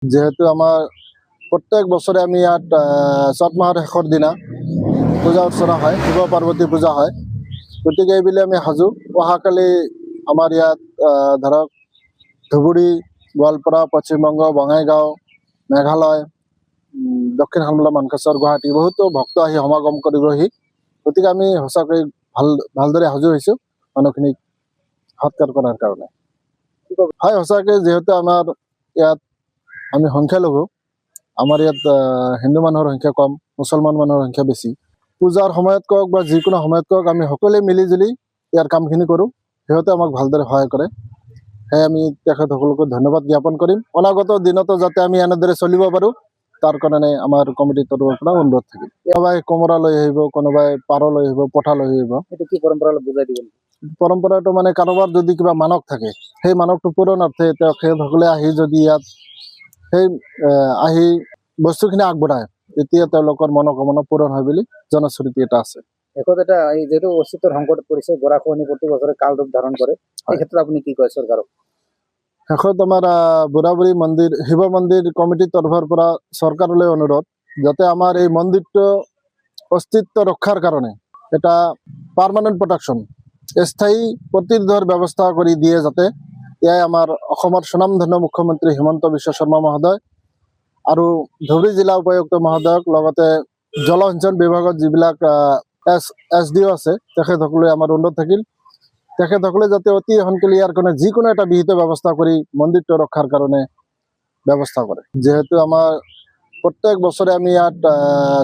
যেহেতু আমাৰ প্ৰত্যেক বছৰে আমি ইয়াত চ'ত মাহৰ শেষৰ দিনা পূজা অৰ্চনা হয়, শিৱ পাৰ্বতী পূজা হয়। গতিকে এইবুলি আমি সাজু। অহাকালি আমাৰ ইয়াত ধৰক ধুবুৰী, গোৱালপাৰা, পশ্চিমবংগ, বঙাইগাঁও, মেঘালয়, দক্ষিণ শালমৰা, মানকাচৰ, গুৱাহাটী বহুতো ভক্ত আহি সমাগম কৰিবহি। গতিকে আমি সঁচাকৈ ভালদৰে সাজু হৈছোঁ মানুহখিনিক সৎকাৰ কৰাৰ কাৰণে। হয়, সঁচাকৈ যিহেতু আমাৰ ইয়াত আমি সংখ্যালঘু, আমাৰ ইয়াত হিন্দু মানুহৰ সংখ্যা কম, মুছলমান মানুহৰ সংখ্যা বেছি। পূজাৰ সময়ত কওক বা যিকোনো সময়ত কওক আমি সকলোৱে মিলিজুলি ইয়াৰ কামখিনি কৰোঁ। সিহঁতে আমাক ভালদৰে সহায় কৰে। সেয়ে আমি তেখেতসকলকো ধন্যবাদ জ্ঞাপন কৰিম। অনাগত দিনতো যাতে আমি এনেদৰে চলিব পাৰোঁ তাৰ কাৰণে আমাৰ কমিটিৰ তৰফৰ পৰা অনুৰোধ থাকিল। কোনোবাই কোমোৰা লৈ আহিব, কোনোবাই পাৰ লৈ আহিব, পঠা লৈ আহিব। এইটো কি পৰম্পৰা অলপ বুজাই দিব। পৰম্পৰাটো মানে কাৰোবাৰ যদি কিবা মানস থাকে, সেই মানসটো পূৰণাৰ্থে তেখেতসকলে আহি যদি ইয়াত সেই আহি বস্তুখিনি আগবঢ়ায়, তেতিয়া তেওঁলোকৰ মনোকামনা পূৰণ হয় বুলি জনশ্ৰুতি এটা আছে। শেষত এটা এই যিহেতু অস্তিত্বৰ সংকট পৰিছে, গৰাখহনীয়া প্ৰতি বছৰে কাল ৰূপ ধাৰণ কৰে, এই ক্ষেত্ৰত আপুনি কি কয় চৰকাৰক? শেষত আমাৰ বুঢ়াবুঢ়ী মন্দিৰ, শিৱ মন্দিৰ কমিটিৰ তৰফৰ পৰা চৰকাৰলৈ অনুৰোধ, যাতে আমাৰ এই মন্দিৰটো অস্তিত্ব ৰক্ষাৰ কাৰণে এটা পাৰ্মানেণ্ট প্ৰটেকশ্যন, স্থায়ী প্ৰতিৰোধৰ ব্যৱস্থা কৰি দিয়ে, যাতে এয়াই আমাৰ অসমৰ স্বনামধন্য মুখ্যমন্ত্ৰী হিমন্ত বিশ্ব শৰ্মা মহোদয় আৰু ধুবুৰী জিলা উপায়ুক্ত মহোদয়ক, লগতে জলসিঞ্চন বিভাগত যিবিলাক SDO আছে তেখেতসকলে আমাৰ অনুৰোধ থাকিল, তেখেতসকলে যাতে অতি সোনকালে ইয়াৰ কাৰণে যিকোনো এটা বিহিত ব্যৱস্থা কৰি মন্দিৰটো ৰক্ষাৰ কাৰণে ব্যৱস্থা কৰে। যিহেতু আমাৰ প্ৰত্যেক বছৰে আমি ইয়াত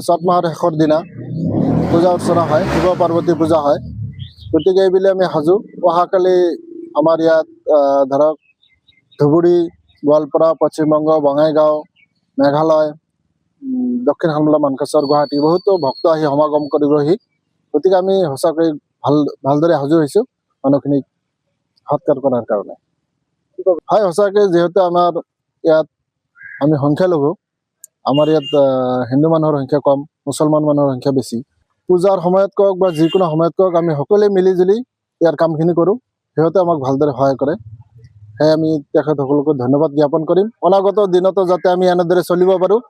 চ'ত মাহৰ শেষৰ দিনা পূজা অৰ্চনা হয়, শিৱ পাৰ্বতী পূজা হয়। গতিকে এইবুলি আমি সাজু। অহাকালি আমাৰ ইয়াত ধৰক ধুবুৰী, গোৱালপাৰা, পশ্চিমবংগ, বঙাইগাঁও, মেঘালয়, দক্ষিণ শালমৰা, মানকাচৰ, গুৱাহাটী বহুতো ভক্ত আহি সমাগম কৰিবহি। গতিকে আমি সঁচাকৈ ভালদৰে সাজু হৈছোঁ মানুহখিনিক সৎকাৰ কৰাৰ কাৰণে। হয়, সঁচাকৈ যিহেতু আমাৰ ইয়াত আমি সংখ্যালঘু, আমাৰ ইয়াত হিন্দু মানুহৰ সংখ্যা কম, মুছলমান মানুহৰ সংখ্যা বেছি। পূজাৰ সময়ত কওক বা যিকোনো সময়ত কওক আমি সকলোৱে মিলিজুলি ইয়াৰ কামখিনি কৰোঁ। সিহঁতে আমাক ভালদৰে সহায় কৰে। সেয়ে আমি তেখেতসকলকো ধন্যবাদ জ্ঞাপন কৰিম। অনাগত দিনতো যাতে আমি এনেদৰে চলিব পাৰোঁ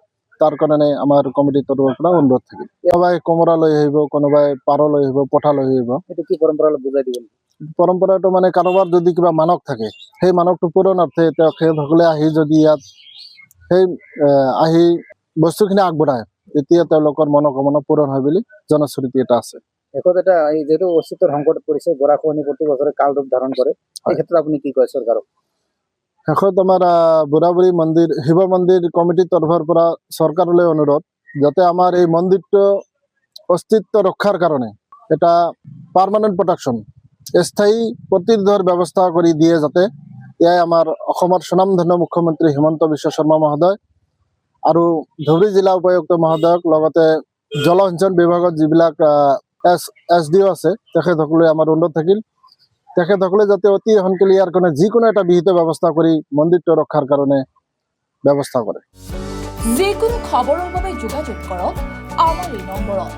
তাৰ কাৰণে আমাৰ কমিটিৰ তৰফৰ পৰা অনুৰোধ থাকিল। কোনোবাই কোমোৰা লৈ আহিব, কোনোবাই পাৰ লৈ আহিব, পঠা লৈ আহিব। এইটো কি পৰম্পৰা অলপ বুজাই দিব। পৰম্পৰাটো মানে কাৰোবাৰ যদি কিবা মানস থাকে, সেই মানসটো পূৰণাৰ্থে তেখেতসকলে আহি যদি ইয়াত সেই আহি বস্তুখিনি আগবঢ়ায়, তেতিয়া তেওঁলোকৰ মনোকামনা পূৰণ হয় বুলি জনশ্ৰুতি এটা আছে। শেষত এটা এই যিহেতু অস্তিত্বৰ সংকট পৰিছে, গৰাখহনীয়া প্ৰতি বছৰে কাল ৰূপ ধাৰণ কৰে, এই ক্ষেত্ৰত আপুনি কি কয় চৰকাৰক? শেষত আমাৰ বুঢ়াবুঢ়ী মন্দিৰ, শিৱ মন্দিৰ কমিটিৰ তৰফৰ পৰা চৰকাৰলৈ অনুৰোধ, যাতে আমাৰ এই মন্দিৰটো অস্তিত্ব ৰক্ষাৰ কাৰণে এটা পাৰ্মানেণ্ট প্ৰটেকশ্যন, স্থায়ী প্ৰতিৰোধৰ ব্যৱস্থা কৰি দিয়ে, যাতে এয়াই আমাৰ অসমৰ স্বনামধন্য মুখ্যমন্ত্ৰী হিমন্ত বিশ্ব শৰ্মা মহোদয় আৰু ধুবুৰী জিলা উপায়ুক্ত মহোদয়ক, লগতে জলসিঞ্চন বিভাগত যিবিলাক SDO আছে তেখেতসকলে আমাৰ অনুৰোধ থাকিল, তেখেতসকলে যাতে অতি সোনকালে ইয়াৰ কাৰণে যিকোনো এটা বিহিত ব্যৱস্থা কৰি মন্দিৰটো ৰক্ষাৰ কাৰণে ব্যৱস্থা কৰে। যিকোনো খবৰৰ বাবে যোগাযোগ কৰক আমাৰ এই নম্বৰত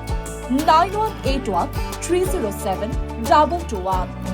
9181 307 221।